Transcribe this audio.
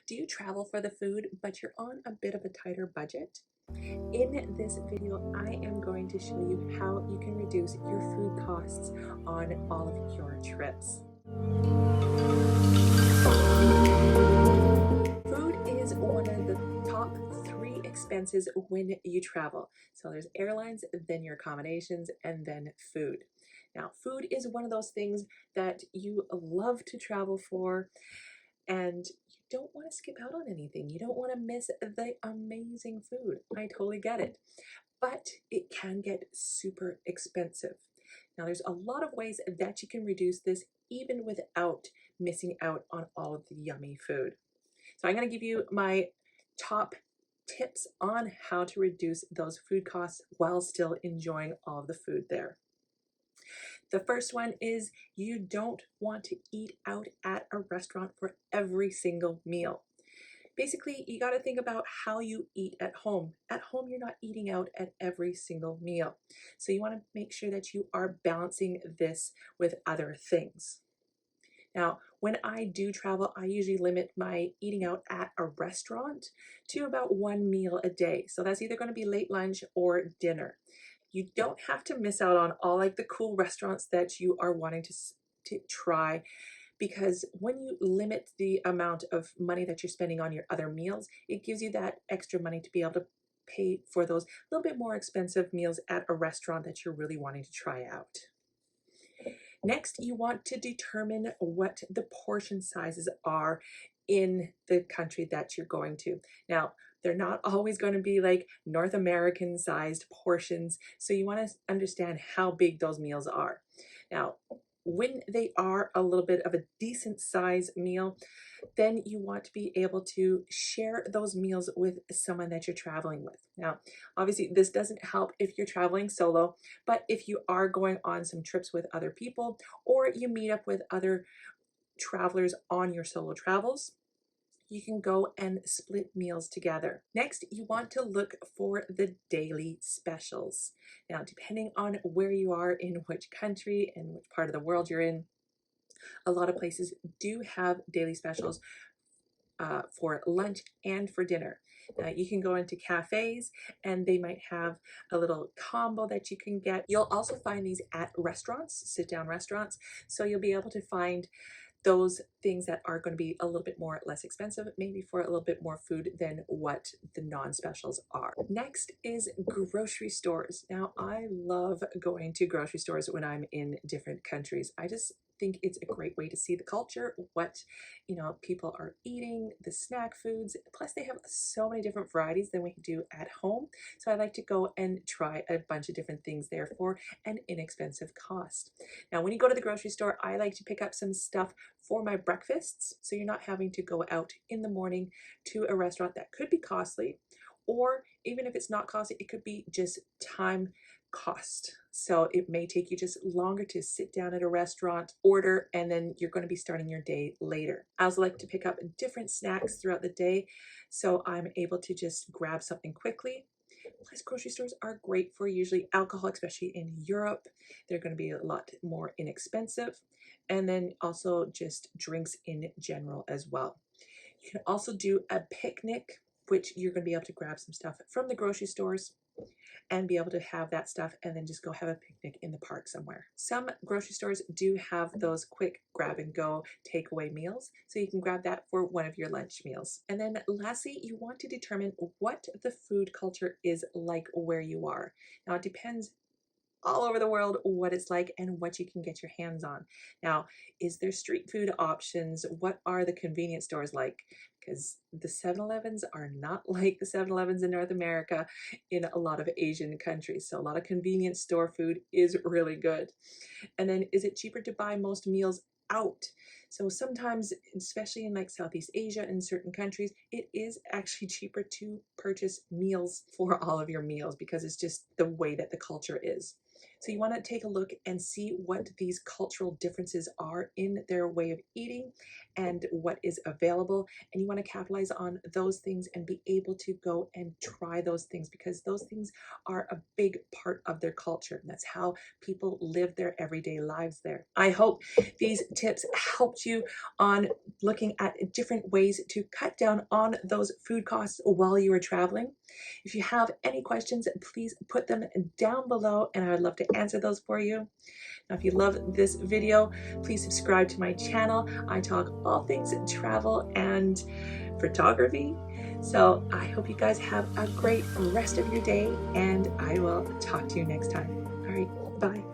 Do you travel for the food, but you're on a bit of a tighter budget? In this video, I am going to show you how you can reduce your food costs on all of your trips. Food is one of the top 3 expenses when you travel. So there's airlines, then your accommodations, and then food. Now, food is one of those things that you love to travel for, and you don't want to skip out on anything. You don't want to miss the amazing food. I totally get it. But it can get super expensive. Now, there's a lot of ways that you can reduce this even without missing out on all of the yummy food. So I'm going to give you my top tips on how to reduce those food costs while still enjoying all of the food there. The first one is you don't want to eat out at a restaurant for every single meal. Basically, you got to think about how you eat at home. At home, you're not eating out at every single meal. So you want to make sure that you are balancing this with other things. Now, when I do travel, I usually limit my eating out at a restaurant to about 1 meal a day. So that's either going to be late lunch or dinner. You don't have to miss out on all like the cool restaurants that you are wanting to try, because when you limit the amount of money that you're spending on your other meals, it gives you that extra money to be able to pay for those little bit more expensive meals at a restaurant that you're really wanting to try out. Next, you want to determine what the portion sizes are in the country that you're going to. Now, they're not always going to be like North American sized portions, so you want to understand how big those meals are. Now, when they are a little bit of a decent size meal, then you want to be able to share those meals with someone that you're traveling with. Now, obviously, this doesn't help if you're traveling solo, but if you are going on some trips with other people, or you meet up with other travelers on your solo travels, you can go and split meals together. Next, you want to look for the daily specials. Now, depending on where you are in which country and which part of the world you're in, a lot of places do have daily specials for lunch and for dinner. You can go into cafes and they might have a little combo that you can get. You'll also find these at restaurants, sit-down restaurants, so you'll be able to find those things that are going to be a little bit more less expensive, maybe for a little bit more food than what the non-specials are. Next is grocery stores. Now, I love going to grocery stores when I'm in different countries. I just think it's a great way to see the culture, what people are eating, the snack foods. Plus, they have so many different varieties than we can do at home. So I like to go and try a bunch of different things there for an inexpensive cost. Now, when you go to the grocery store, I like to pick up some stuff for my breakfasts, so you're not having to go out in the morning to a restaurant that could be costly, or even if it's not costly, it could be just time cost. So it may take you just longer to sit down at a restaurant, order, and then you're going to be starting your day later. I also like to pick up different snacks throughout the day, so I'm able to just grab something quickly. Plus, grocery stores are great for usually alcohol, especially in Europe. They're going to be a lot more inexpensive. And then also just drinks in general as well. You can also do a picnic, which you're going to be able to grab some stuff from the grocery stores and be able to have that stuff and then just go have a picnic in the park somewhere. Some grocery stores do have those quick grab and go takeaway meals, so you can grab that for one of your lunch meals. And then lastly, you want to determine what the food culture is like where you are. Now, it depends all over the world what it's like and what you can get your hands on. Now, is there street food options? What are the convenience stores like? Because the 7-Elevens are not like the 7-Elevens in North America in a lot of Asian countries. So a lot of convenience store food is really good. And then, is it cheaper to buy most meals out? So sometimes, especially in like Southeast Asia and certain countries, it is actually cheaper to purchase meals for all of your meals because it's just the way that the culture is. So you want to take a look and see what these cultural differences are in their way of eating and what is available. And you want to capitalize on those things and be able to go and try those things, because those things are a big part of their culture. And that's how people live their everyday lives there. I hope these tips helped you on looking at different ways to cut down on those food costs while you are traveling. If you have any questions, please put them down below and I would love to answer those for you. Now, if you love this video, please subscribe to my channel. I talk all things travel and photography. So I hope you guys have a great rest of your day, and I will talk to you next time. All right, bye.